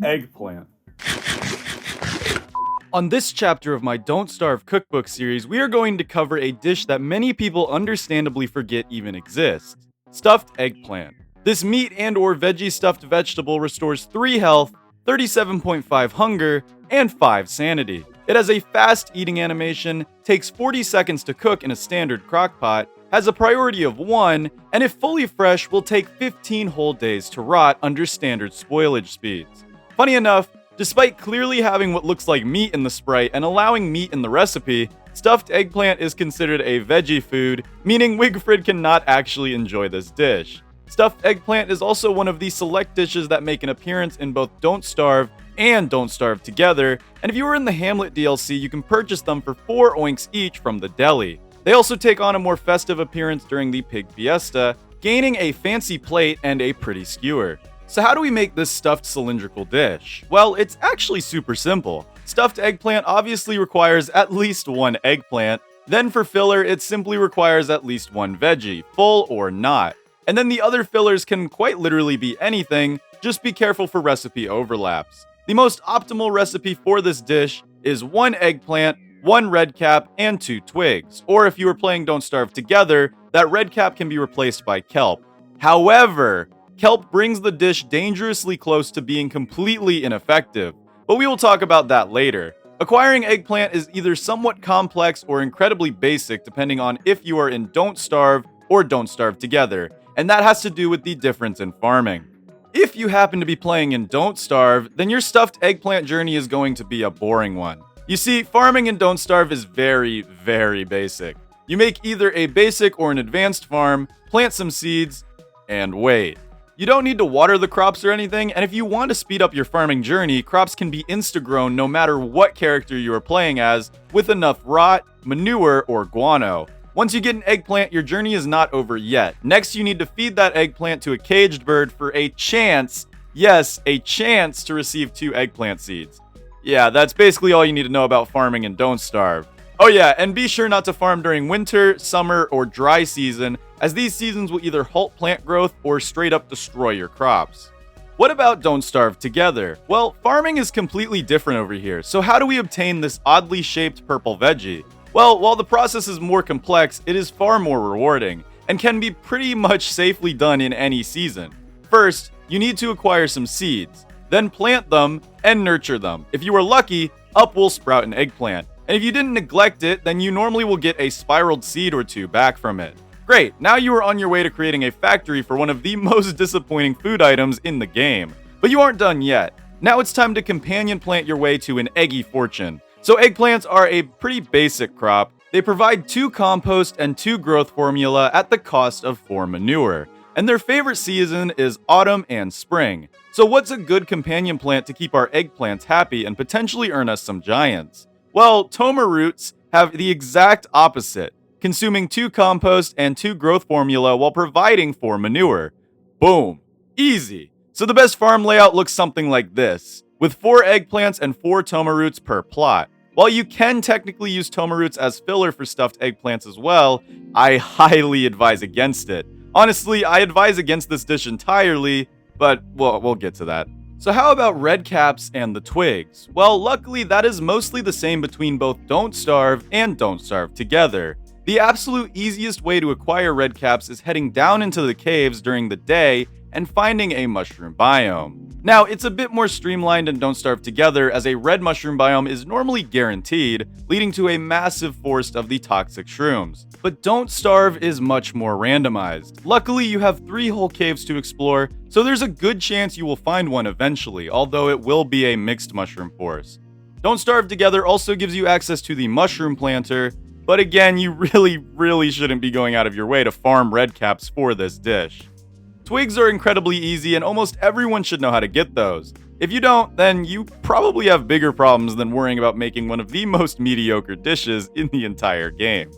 eggplant. On this chapter of my Don't Starve cookbook series, we are going to cover a dish that many people understandably forget even exists: stuffed eggplant. This meat and or veggie stuffed vegetable restores 3 health, 37.5 hunger, and 5 sanity. It has a fast eating animation, takes 40 seconds to cook in a standard crock pot, has a priority of 1, and if fully fresh will take 15 whole days to rot under standard spoilage speeds. Funny enough, despite clearly having what looks like meat in the sprite and allowing meat in the recipe, stuffed eggplant is considered a veggie food, meaning Wigfrid cannot actually enjoy this dish. Stuffed eggplant is also one of the select dishes that make an appearance in both Don't Starve and Don't Starve Together, and if you are in the Hamlet DLC, you can purchase them for 4 oinks each from the deli. They also take on a more festive appearance during the Pig Fiesta, gaining a fancy plate and a pretty skewer. So how do we make this stuffed cylindrical dish? Well, it's actually super simple. Stuffed eggplant obviously requires at least 1 eggplant. Then for filler, it simply requires at least 1 veggie, full or not. And then the other fillers can quite literally be anything, just be careful for recipe overlaps. The most optimal recipe for this dish is 1 eggplant, 1 red cap, and 2 twigs. Or if you are playing Don't Starve Together, that red cap can be replaced by kelp. However, kelp brings the dish dangerously close to being completely ineffective, but we will talk about that later. Acquiring eggplant is either somewhat complex or incredibly basic depending on if you are in Don't Starve or Don't Starve Together, and that has to do with the difference in farming. If you happen to be playing in Don't Starve, then your stuffed eggplant journey is going to be a boring one. You see, farming in Don't Starve is very, very basic. You make either a basic or an advanced farm, plant some seeds, and wait. You don't need to water the crops or anything, and if you want to speed up your farming journey, crops can be insta-grown no matter what character you are playing as, with enough rot, manure, or guano. Once you get an eggplant, your journey is not over yet. Next, you need to feed that eggplant to a caged bird for a chance, yes, a chance to receive 2 eggplant seeds. Yeah, that's basically all you need to know about farming in Don't Starve. Oh yeah, and be sure not to farm during winter, summer, or dry season, as these seasons will either halt plant growth or straight up destroy your crops. What about Don't Starve Together? Well, farming is completely different over here, so how do we obtain this oddly shaped purple veggie? Well, while the process is more complex, it is far more rewarding, and can be pretty much safely done in any season. First, you need to acquire some seeds, then plant them and nurture them. If you are lucky, up will sprout an eggplant. And if you didn't neglect it, then you normally will get a spiraled seed or 2 back from it. Great, now you are on your way to creating a factory for one of the most disappointing food items in the game. But you aren't done yet. Now it's time to companion plant your way to an eggy fortune. So eggplants are a pretty basic crop. They provide 2 compost and 2 growth formula at the cost of 4 manure. And their favorite season is autumn and spring. So what's a good companion plant to keep our eggplants happy and potentially earn us some giants? Well, toma roots have the exact opposite, consuming 2 compost and 2 growth formula while providing 4 manure. Boom. Easy. So the best farm layout looks something like this, with 4 eggplants and 4 toma roots per plot. While you can technically use toma roots as filler for stuffed eggplants as well, I highly advise against it. Honestly, I advise against this dish entirely, but we'll get to that. So how about red caps and the twigs? Well, luckily that is mostly the same between both Don't Starve and Don't Starve Together. The absolute easiest way to acquire red caps is heading down into the caves during the day and finding a mushroom biome. Now, it's a bit more streamlined in Don't Starve Together, as a red mushroom biome is normally guaranteed, leading to a massive forest of the toxic shrooms. But Don't Starve is much more randomized. Luckily, you have 3 whole caves to explore, so there's a good chance you will find one eventually, although it will be a mixed mushroom forest. Don't Starve Together also gives you access to the mushroom planter, but again, you really shouldn't be going out of your way to farm red caps for this dish. Twigs are incredibly easy, and almost everyone should know how to get those. If you don't, then you probably have bigger problems than worrying about making one of the most mediocre dishes in the entire game.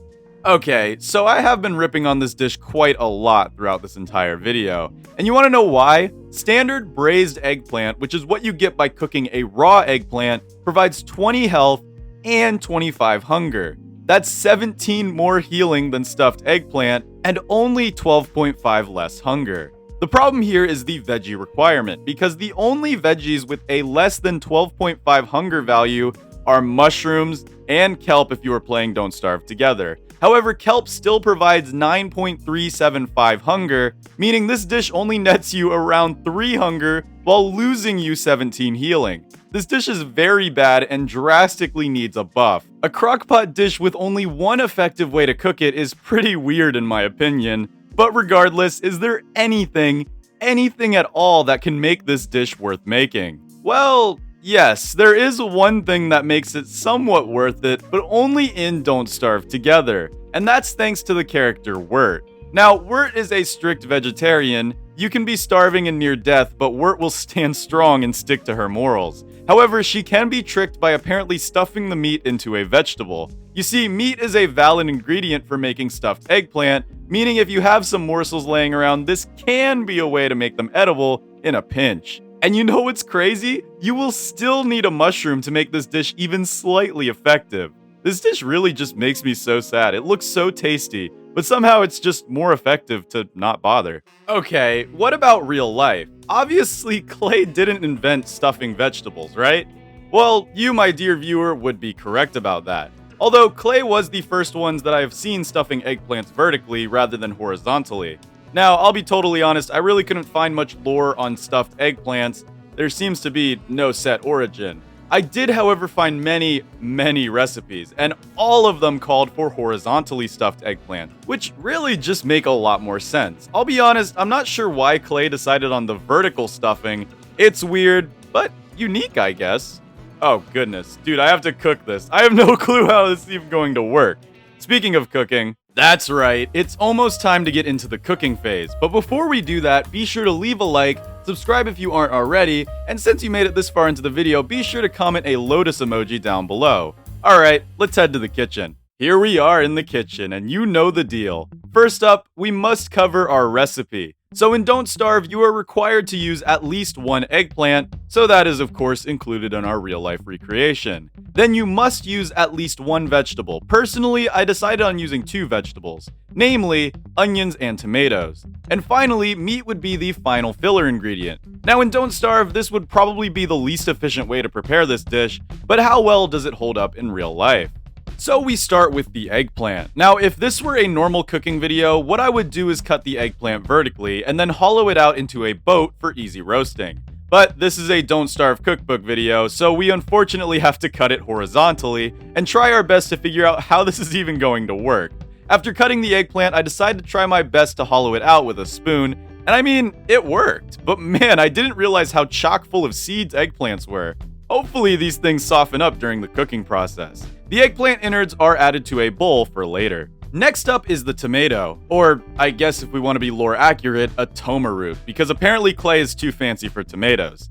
Okay, so I have been ripping on this dish quite a lot throughout this entire video. And you want to know why? Standard braised eggplant, which is what you get by cooking a raw eggplant, provides 20 health and 25 hunger. That's 17 more healing than stuffed eggplant, and only 12.5 less hunger. The problem here is the veggie requirement, because the only veggies with a less than 12.5 hunger value are mushrooms and kelp if you are playing Don't Starve together. However, kelp still provides 9.375 hunger, meaning this dish only nets you around 3 hunger while losing you 17 healing. This dish is very bad and drastically needs a buff. A crockpot dish with only one effective way to cook it is pretty weird in my opinion, but regardless, is there anything at all that can make this dish worth making? Well, yes, there is one thing that makes it somewhat worth it, but only in Don't Starve Together, and that's thanks to the character Wirt. Now, Wirt is a strict vegetarian. You can be starving and near death, but Wirt will stand strong and stick to her morals. However, she can be tricked by apparently stuffing the meat into a vegetable. You see, meat is a valid ingredient for making stuffed eggplant, meaning if you have some morsels laying around, this can be a way to make them edible in a pinch. And you know what's crazy? You will still need a mushroom to make this dish even slightly effective. This dish really just makes me so sad. It looks so tasty, but somehow it's just more effective to not bother. Okay, what about real life? Obviously, Clay didn't invent stuffing vegetables, right? Well, you, my dear viewer, would be correct about that. Although Clay was the first ones that I have seen stuffing eggplants vertically rather than horizontally. Now, I'll be totally honest, I really couldn't find much lore on stuffed eggplants. There seems to be no set origin. I did, however, find many recipes, and all of them called for horizontally stuffed eggplant, which really just make a lot more sense. I'll be honest, I'm not sure why Clay decided on the vertical stuffing. It's weird, but unique, I guess. Oh goodness, dude, I have to cook this. I have no clue how this is even going to work. Speaking of cooking, that's right, it's almost time to get into the cooking phase. But before we do that, be sure to leave a like, subscribe if you aren't already, and since you made it this far into the video, be sure to comment a lotus emoji down below. Alright, let's head to the kitchen. Here we are in the kitchen, and you know the deal. First up, we must cover our recipe. So in Don't Starve, you are required to use at least one eggplant, so that is of course included in our real life recreation. Then you must use at least one vegetable. Personally, I decided on using 2 vegetables, namely onions and tomatoes. And finally, meat would be the final filler ingredient. Now in Don't Starve, this would probably be the least efficient way to prepare this dish, but how well does it hold up in real life? So we start with the eggplant. Now, if this were a normal cooking video, what I would do is cut the eggplant vertically and then hollow it out into a boat for easy roasting. But this is a Don't Starve cookbook video, so we unfortunately have to cut it horizontally and try our best to figure out how this is even going to work. After cutting the eggplant, I decided to try my best to hollow it out with a spoon, and I mean, it worked. But man, I didn't realize how chock full of seeds eggplants were. Hopefully these things soften up during the cooking process. The eggplant innards are added to a bowl for later. Next up is the tomato, or I guess if we want to be lore accurate, a toma root, because apparently Clay is too fancy for tomatoes.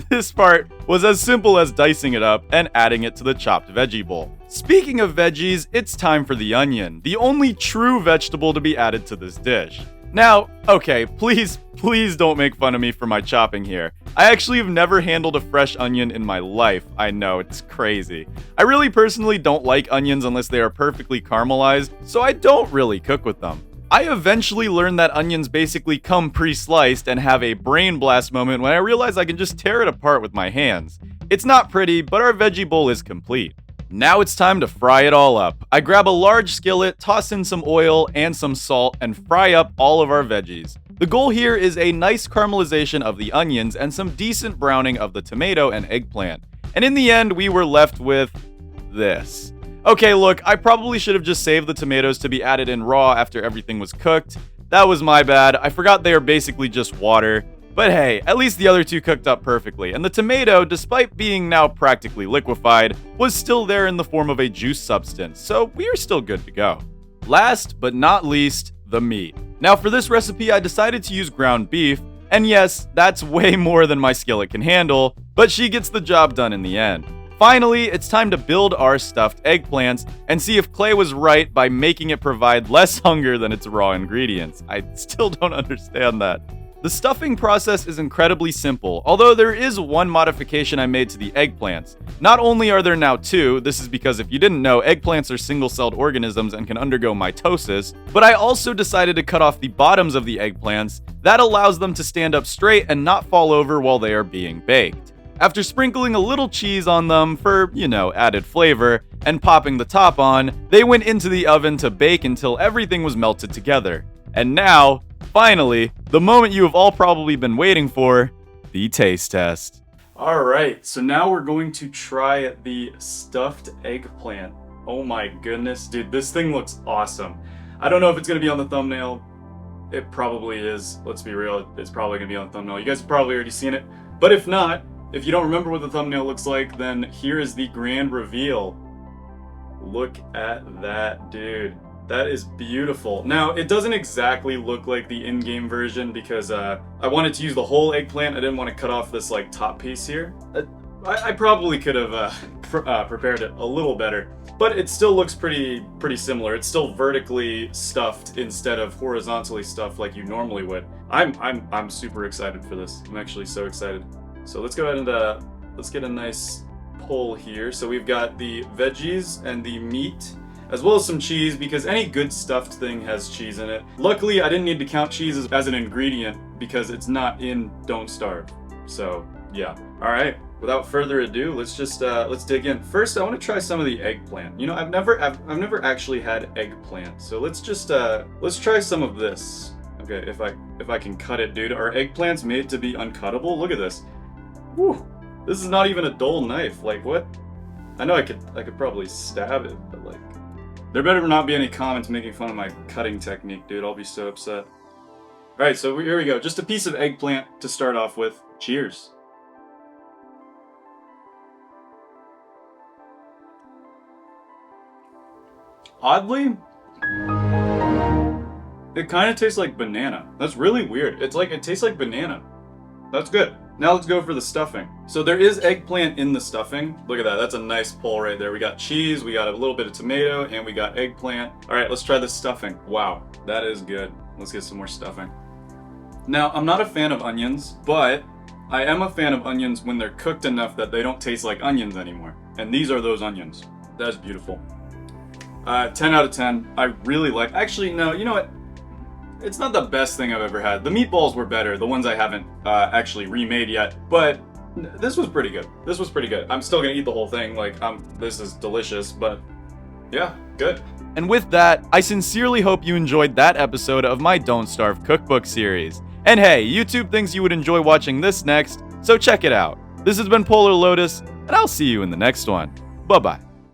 This part was as simple as dicing it up and adding it to the chopped veggie bowl. Speaking of veggies, it's time for the onion, the only true vegetable to be added to this dish. Now, okay, please don't make fun of me for my chopping here. I actually have never handled a fresh onion in my life. I know, it's crazy. I really personally don't like onions unless they are perfectly caramelized, so I don't really cook with them. I eventually learned that onions basically come pre-sliced and have a brain blast moment when I realized I can just tear it apart with my hands. It's not pretty, but our veggie bowl is complete. Now it's time to fry it all up. I grab a large skillet, toss in some oil and some salt, and fry up all of our veggies. The goal here is a nice caramelization of the onions and some decent browning of the tomato and eggplant. And in the end, we were left with this. Okay, look, I probably should have just saved the tomatoes to be added in raw after everything was cooked. That was my bad. I forgot they are basically just water. But hey, at least the other two cooked up perfectly, and the tomato, despite being now practically liquefied, was still there in the form of a juice substance, so we are still good to go. Last but not least, the meat. Now for this recipe, I decided to use ground beef, and yes, that's way more than my skillet can handle, but she gets the job done in the end. Finally, it's time to build our stuffed eggplants and see if Clay was right by making it provide less hunger than its raw ingredients. I still don't understand that. The stuffing process is incredibly simple, although there is one modification I made to the eggplants. Not only are there now two, this is because if you didn't know, eggplants are single-celled organisms and can undergo mitosis, but I also decided to cut off the bottoms of the eggplants. That allows them to stand up straight and not fall over while they are being baked. After sprinkling a little cheese on them for, added flavor, and popping the top on, they went into the oven to bake until everything was melted together. And now, finally, the moment you have all probably been waiting for, the taste test. Alright, so now we're going to try the stuffed eggplant. Oh my goodness, dude, this thing looks awesome. I don't know if it's going to be on the thumbnail. It probably is. Let's be real, it's probably going to be on the thumbnail. You guys have probably already seen it. But if not, if you don't remember what the thumbnail looks like, then here is the grand reveal. Look at that, dude. That is beautiful. Now, it doesn't exactly look like the in-game version because I wanted to use the whole eggplant. I didn't want to cut off this top piece here. I probably could have prepared it a little better, but it still looks pretty similar. It's still vertically stuffed instead of horizontally stuffed like you normally would. I'm super excited for this. I'm actually so excited. So let's go ahead and let's get a nice pull here. So we've got the veggies and the meat, as well as some cheese, because any good stuffed thing has cheese in it. Luckily, I didn't need to count cheese as an ingredient because it's not in Don't Starve. So yeah. All right. Without further ado, let's dig in. First, I want to try some of the eggplant. I've never actually had eggplant, so let's try some of this. Okay, if I can cut it, dude. Are eggplants made to be uncuttable? Look at this. Whew. This is not even a dull knife. Like what? I know I could probably stab it, but like. There better not be any comments making fun of my cutting technique, dude. I'll be so upset. Alright, so here we go. Just a piece of eggplant to start off with. Cheers. Oddly, it kind of tastes like banana. That's really weird. It tastes like banana. That's good. Now let's go for the stuffing. So there is eggplant in the stuffing. Look at that, that's a nice pull right there. We got cheese, we got a little bit of tomato, and we got eggplant. All right, let's try the stuffing. Wow, that is good. Let's get some more stuffing. Now, I'm not a fan of onions, but I am a fan of onions when they're cooked enough that they don't taste like onions anymore. And these are those onions. That's beautiful. 10 out of 10. I really like, actually, no, you know what? It's not the best thing I've ever had. The meatballs were better, the ones I haven't actually remade yet, but this was pretty good. This was pretty good. I'm still gonna eat the whole thing, this is delicious, but yeah, good. And with that, I sincerely hope you enjoyed that episode of my Don't Starve cookbook series. And hey, YouTube thinks you would enjoy watching this next, so check it out. This has been Polarlotus, and I'll see you in the next one. Bye-bye.